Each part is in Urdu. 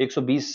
120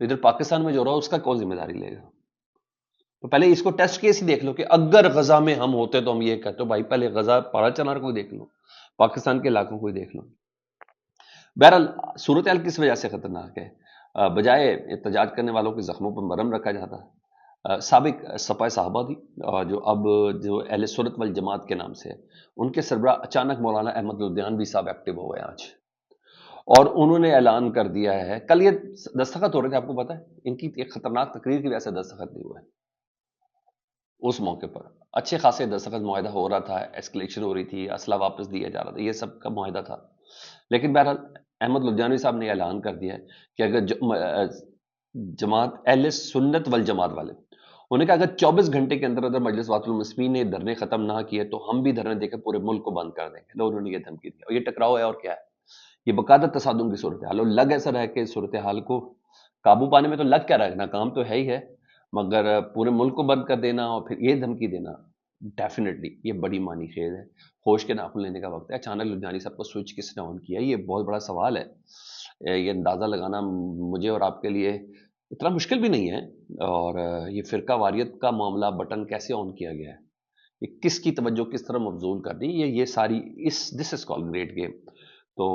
ادھر پاکستان میں جو رہا اس کا کون ذمہ داری لے گا؟ تو پہلے اس کو ٹیسٹ کیس ہی دیکھ لو کہ اگر غزہ میں ہم ہوتے تو ہم یہ کہتے، بھائی پہلے غزہ پارا چنار کو دیکھ لو، پاکستان کے علاقوں کو دیکھ لو۔ بہرحال صورتحال کس وجہ سے خطرناک ہے؟ بجائے احتجاج کرنے والوں کے زخموں پر مرہم رکھا جاتا۔ سابق سپاہ صحابہ تھی جو اب جو اہل سنت والجماعت کے نام سے ہے، ان کے سربراہ اچانک مولانا احمد لدھیانوی صاحب ایکٹیو ہو گئے آج، اور انہوں نے اعلان کر دیا ہے، کل یہ دستخط ہو رہے تھے، آپ کو پتا ہے ان کی ایک خطرناک تقریر کی وجہ سے دستخط نہیں ہوئے اس موقع پر، اچھے خاصے دستخط معاہدہ ہو رہا تھا، ایسکلیشن ہو رہی تھی، اسلحہ واپس دیا جا رہا تھا، یہ سب کا معاہدہ تھا، لیکن بہرحال احمد لدھیانوی صاحب نے اعلان کر دیا ہے کہ اگر جماعت اہل سنت والجماعت والے، انہوں نے کہا اگر 24 گھنٹے کے اندر اندر مجلس وات المسلمین نے دھرنے ختم نہ کیے تو ہم بھی دھرنے دے کے پورے ملک کو بند کر دیں گے۔ انہوں نے یہ دھمکی دی، اور یہ ٹکراؤ ہے اور کیا ہے، یہ باقاعدہ تصادم کی صورتحال، اور لگ ایسا رہا ہے کہ صورتحال کو قابو پانے میں تو لگ کیا رہا ہے، ناکام تو ہے ہی ہے، مگر پورے ملک کو بند کر دینا اور پھر یہ دھمکی دینا، ڈیفینیٹلی یہ بڑی معنی خیز ہے۔ ہوش کے ناخن لینے کا وقت ہے۔ اچانک لدھیانوی صاحب کو سوئچ کس نے آن کیا، یہ بہت بڑا سوال ہے۔ یہ اندازہ لگانا مجھے اور آپ کے لیے اتنا مشکل بھی نہیں ہے، اور یہ فرقہ واریت کا معاملہ بٹن کیسے آن کیا گیا ہے، یہ کس کی توجہ کس طرح مبذول کر دی، یہ ساری دس از کال گریٹ گیم۔ تو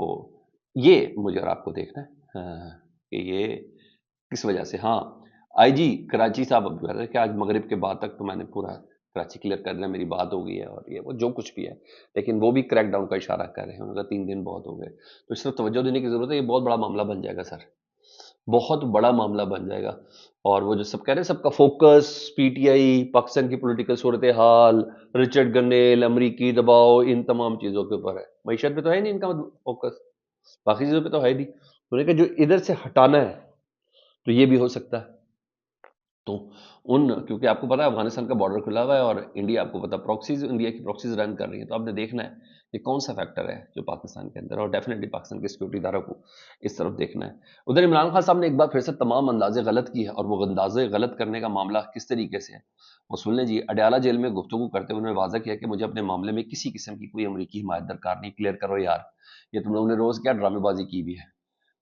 یہ مجھے اور آپ کو دیکھنا ہے کہ یہ کس وجہ سے۔ ہاں آئی جی کراچی صاحب اب کہہ رہے کہ آج مغرب کے بعد تک تو میں نے پورا کراچی کلیئر کر دیا، میری بات ہو گئی ہے، اور یہ وہ جو کچھ بھی ہے، لیکن وہ بھی کریک ڈاؤن کا اشارہ کر رہے ہیں، انہوں نے 3 دن بہت ہو گئے، تو اس طرح توجہ دینے کی ضرورت ہے۔ یہ بہت بڑا معاملہ بن جائے گا سر، بہت بڑا معاملہ بن جائے گا، اور وہ جو سب کہہ رہے ہیں، سب کا focus P T I, Pakistan کی پولیٹیکل صورتحال، رچرڈ گنیل، امریکی دباؤ، ان تمام چیزوں کے اوپر ہے۔ معیشت پہ تو ہے نہیں ان کا فوکس، باقی چیزوں پہ تو ہے نہیں، انہوں نے کہا جو ادھر سے ہٹانا ہے تو یہ بھی ہو سکتا ہے۔ تو کیونکہ آپ کو پتا ہے افغانستان کا بارڈر کھلا ہوا ہے، اور انڈیا آپ کو پتا پراکسیز، انڈیا کی پراکسیز رن کر رہی ہیں، تو آپ نے دیکھنا ہے یہ کون سا فیکٹر ہے جو پاکستان کے اندر، اور ڈیفینیٹلی پاکستان کے سیکورٹی اداروں کو اس طرف دیکھنا ہے۔ ادھر عمران خان صاحب نے ایک بار پھر سے تمام اندازے غلط کی ہے، اور وہ اندازے غلط کرنے کا معاملہ کس طریقے سے ہے وہ سن لیں جی۔ اڈیالہ جیل میں گفتگو کرتے ہوئے انہوں نے واضح کیا کہ مجھے اپنے معاملے میں کسی قسم کی کوئی امریکی حمایت درکار نہیں، کلیئر کرو یار، یہ تم لوگوں نے روز کیا ڈرامے بازی کی بھی ہے،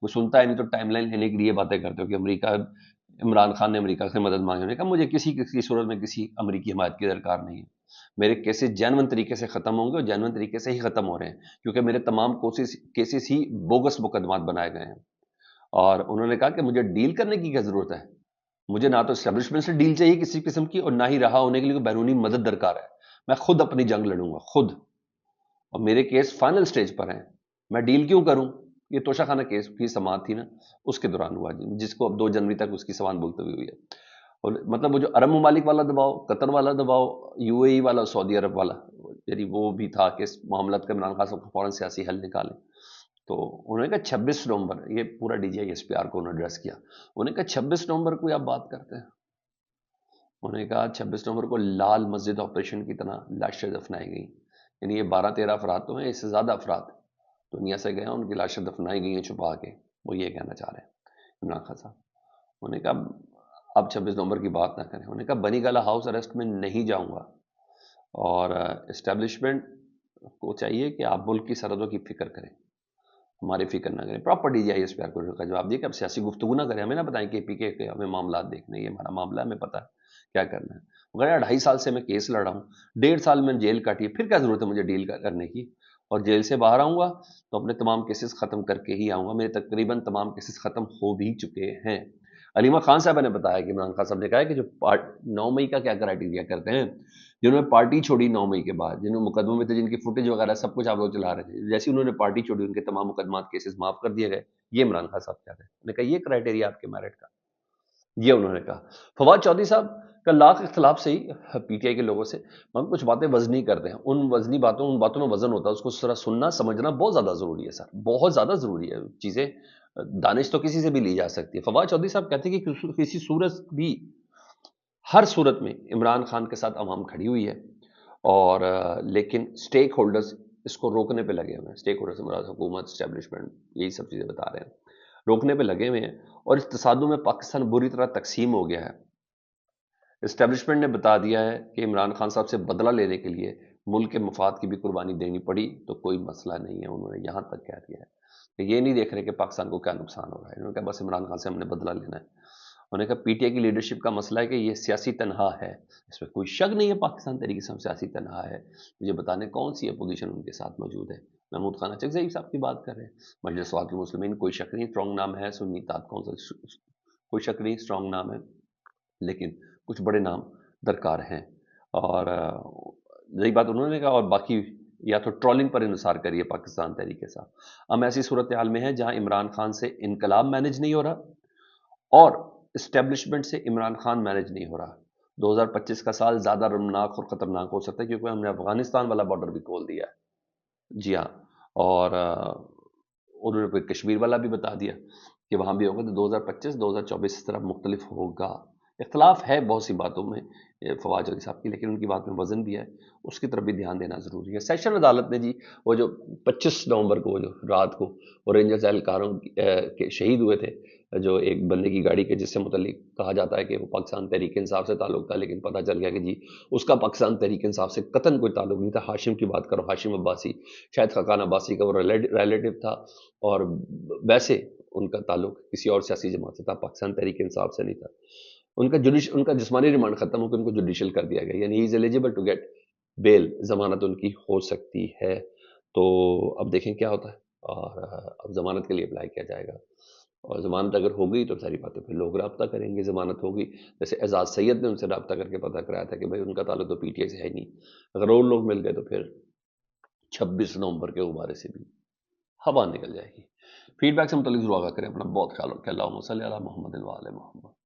وہ سنتا ہے نہیں تو ٹائم لائن لینے کے لیے باتیں کرتے ہو کہ امریکہ، عمران خان نے امریکہ سے مدد مانگی، نے کہا مجھے کسی صورت میں کسی امریکی حمایت کی درکار نہیں ہے، میرے کیسز جینون طریقے سے ختم ہوں گے، اور جینون طریقے سے ہی ختم ہو رہے ہیں، کیونکہ میرے تمام کیسز ہی بوگس مقدمات بنائے گئے ہیں۔ اور انہوں نے کہا کہ مجھے ڈیل کرنے کی کیا ضرورت ہے، مجھے نہ تو اسٹیبلشمنٹ سے ڈیل چاہیے کسی قسم کی، اور نہ ہی رہا ہونے کے لیے کوئی بیرونی مدد درکار ہے، میں خود اپنی جنگ لڑوں گا خود، اور میرے کیس فائنل سٹیج پر ہیں، میں ڈیل کیوں کروں؟ یہ توشہ خانہ کیس کی سماعت تھی نا، اس کے دوران ہوا، جس کو اب 2 جنوری تک اس کی سماعت بولتے ہوئی ہے، اور مطلب وہ جو عرب ممالک والا دباؤ، قطر والا دباؤ، یو اے ای والا، سعودی عرب والا، یعنی وہ بھی تھا کہ اس معاملات کا عمران خان صاحب کو فوراً سیاسی حل نکالیں۔ تو انہوں نے کہا 26 نومبر، یہ پورا D G I S P R کو انہوں نے ایڈریس کیا، انہوں نے کہا 26 نومبر کو آپ بات کرتے ہیں، انہوں نے کہا 26 نومبر کو لال مسجد آپریشن کی طرح لاشیں دفنائی گئیں، یعنی یہ 12-13 افراد تو ہیں، اس سے زیادہ افراد دنیا سے گئے ہیں، ان کی لاشیں دفنائی گئی ہیں چھپا کے، وہ یہ کہنا چاہ رہے ہیں عمران خان صاحب۔ انہوں نے کہا اب 26 نومبر کی بات نہ کریں، انہوں نے کہا بنی گالہ ہاؤس اریسٹ میں نہیں جاؤں گا، اور اسٹیبلشمنٹ کو چاہیے کہ آپ ملک کی سرحدوں کی فکر کریں، ہماری فکر نہ کریں۔ Proper D G I S P R کو کا جواب دیا کہ اب سیاسی گفتگو نہ کریں، ہمیں نہ بتائیں کہ پی کے ہمیں معاملات دیکھنے، یہ ہمارا معاملہ ہے، ہمیں پتہ ہے کیا کرنا ہے، مگر 2.5 سال سے میں کیس لڑ رہا ہوں، 1.5 سال میں جیل کاٹی ہے، پھر کیا ضرورت ہے مجھے ڈیل کرنے کی، اور جیل سے باہر آؤں گا تو اپنے تمام کیسز ختم کر کے ہی آؤں گا، میرے تقریباً تمام کیسز ختم ہو بھی چکے ہیں۔ علیمہ خان صاحب نے بتایا کہ عمران خان صاحب نے کہا کہ جو 9 مئی کا کیا کرائٹیریا کرتے ہیں، جنہوں نے پارٹی چھوڑی 9 مئی کے بعد، جنہوں نے مقدموں میں تھے، جن کی فوٹیج وغیرہ سب کچھ آپ لوگ چلا رہے تھے، جیسے انہوں نے پارٹی چھوڑی ان کے تمام مقدمات کیسز معاف کر دیے گئے، یہ عمران خان صاحب کہتے ہیں، انہوں نے کہا یہ کرائٹیریا آپ کے میرٹ کا، یہ انہوں نے کہا۔ فواد چودھری صاحب کا لاکھ اختلاف سے ہی پی ٹی آئی کے لوگوں سے، مگر کچھ باتیں وزنی کرتے ہیں، ان وزنی باتوں، ان باتوں میں وزن ہوتا ہے، اس کو ذرا سننا سمجھنا بہت زیادہ ضروری ہے سر، بہت زیادہ ضروری ہے، چیزیں دانش تو کسی سے بھی لی جا سکتی ہے۔ فواد چودھری صاحب کہتے ہیں کہ کسی صورت بھی، ہر صورت میں عمران خان کے ساتھ عوام کھڑی ہوئی ہے، اور لیکن سٹیک ہولڈرز اس کو روکنے پہ لگے ہوئے ہیں، سٹیک ہولڈرز مراد حکومت، اسٹیبلشمنٹ، یہی سب چیزیں بتا رہے ہیں، روکنے پہ لگے ہوئے ہیں، اور اس تصادم میں پاکستان بری طرح تقسیم ہو گیا ہے۔ اسٹیبلشمنٹ نے بتا دیا ہے کہ عمران خان صاحب سے بدلہ لینے کے لیے ملک کے مفاد کی بھی قربانی دینی پڑی تو کوئی مسئلہ نہیں ہے. انہوں نے یہاں تک کہہ دیا ہے کہ یہ نہیں دیکھ رہے کہ پاکستان کو کیا نقصان ہو رہا ہے. انہوں نے کہا بس عمران خان سے ہم نے بدلہ لینا ہے. انہوں نے کہا پی ٹی آئی کی لیڈرشپ کا مسئلہ ہے کہ یہ سیاسی تنہا ہے. اس میں کوئی شک نہیں ہے پاکستان تحریک انصاف سیاسی تنہا ہے. مجھے بتانے کون سی اپوزیشن ان کے ساتھ موجود ہے. محمود خان چکزئی صاحب کی بات کر رہے ہیں. مجلس وفد المسلمین کوئی شک نہیں اسٹرانگ نام ہے. سنی اتحاد کونسل کوئی شک نہیں اسٹرانگ نام ہے. لیکن کچھ بڑے نام درکار ہیں. اور یہی بات انہوں نے کہا. اور باقی یا تو ٹرولنگ پر انحصار کریے پاکستان تحریک کے ساتھ. ہم ایسی صورتحال میں ہیں جہاں عمران خان سے انقلاب مینج نہیں ہو رہا اور اسٹیبلشمنٹ سے عمران خان مینج نہیں ہو رہا. 2025 کا سال زیادہ رمناک اور خطرناک ہو سکتا ہے کیونکہ ہم نے افغانستان والا بارڈر بھی کھول دیا ہے. جی ہاں. اور انہوں نے کشمیر والا بھی بتا دیا کہ وہاں بھی ہوگا. تو 2025 2024 اس طرح مختلف ہوگا. اختلاف ہے بہت سی باتوں میں فواد چودھری صاحب کی, لیکن ان کی بات میں وزن بھی ہے. اس کی طرف بھی دھیان دینا ضروری ہے. سیشن عدالت نے جی وہ جو 25 نومبر کو جو رات کو وہ رینجرز اہلکاروں کے شہید ہوئے تھے, جو ایک بندے کی گاڑی کے جس سے متعلق کہا جاتا ہے کہ وہ پاکستان تحریک انصاف سے تعلق تھا, لیکن پتہ چل گیا کہ جی اس کا پاکستان تحریک انصاف سے قطعاً کوئی تعلق نہیں تھا. ہاشم کی بات کرو, ہاشم عباسی, شاید خاقان عباسی کا وہ ریلیٹو تھا اور ویسے ان کا تعلق کسی اور سیاسی جماعت سے تھا, پاکستان تحریک انصاف سے نہیں تھا. ان کا جسمانی ریمانڈ ختم ہو کے ان کو جوڈیشل کر دیا گیا, یعنی ہی از ایلیجیبل ٹو گیٹ بیل, ضمانت ان کی ہو سکتی ہے. تو اب دیکھیں کیا ہوتا ہے. اور اب ضمانت کے لیے اپلائی کیا جائے گا, اور ضمانت اگر ہو گئی تو ساری باتیں پھر لوگ رابطہ کریں گے. ضمانت ہوگی, جیسے اعزاز سید نے ان سے رابطہ کر کے پتہ کرایا تھا کہ بھائی ان کا تعلق تو پی ٹی آئی سے ہے نہیں. اگر اور لوگ مل گئے تو پھر 26 نومبر کے غبارے سے بھی ہوا نکل جائے گی. فیڈ بیک سے متعلق ضرور آگاہ کریں. اپنا بہت خیال رکھیں. اللہم صلی علی محمد و آل محمد.